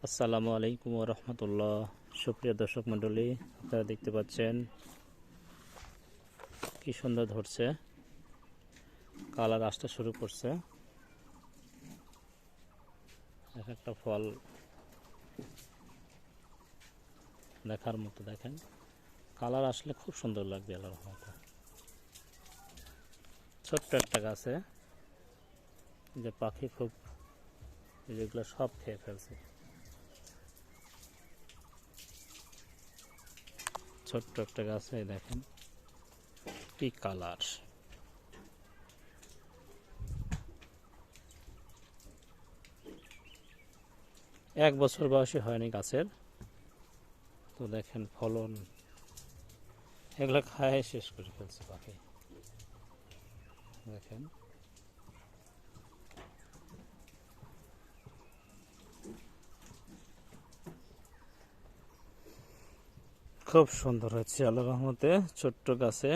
আসসালামু আলাইকুম ওয়া রাহমাতুল্লাহ। সুপ্রিয় দর্শক মণ্ডলী, আপনারা দেখতে পাচ্ছেন কি সুন্দর ধরছে, কালার আসতে শুরু করছে। এক একটা ফল দেখার মতো। দেখেন, কালার আসলে খুব সুন্দর লাগবে আল্লাহর রহমতে। ছোট্ট একটা গাছে যে পাখি খুব, যেগুলো সব খেয়ে ফেলছে। ছোট্ট একটা গাছে দেখেন কি কালার। এক বছর বয়সী হয়নি গাছের, তো দেখেন ফলন, এগুলো খায় শেষ করে ফেলছে পাখি। দেখেন খুব সুন্দর হচ্ছে আল্লাহর রহমতে ছোট্ট গাছে।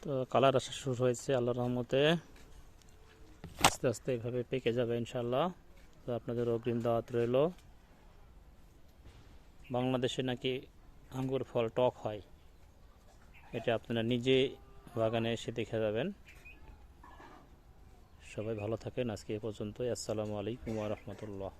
তো কালার আসা শুরু হয়েছে আল্লাহর রহমতে, আস্তে আস্তে এভাবে পেকে যাবে ইনশাল্লাহ। তো আপনাদের অগ্রিম দাওয়াত রইল। বাংলাদেশে নাকি আঙ্গুর ফল টক হয়, এটা আপনারা নিজে বাগানে এসে দেখে যাবেন। সবাই ভালো থাকেন, আজকে এ পর্যন্তই। আসসালামু আলাইকুম ওয়া রাহমাতুল্লাহ।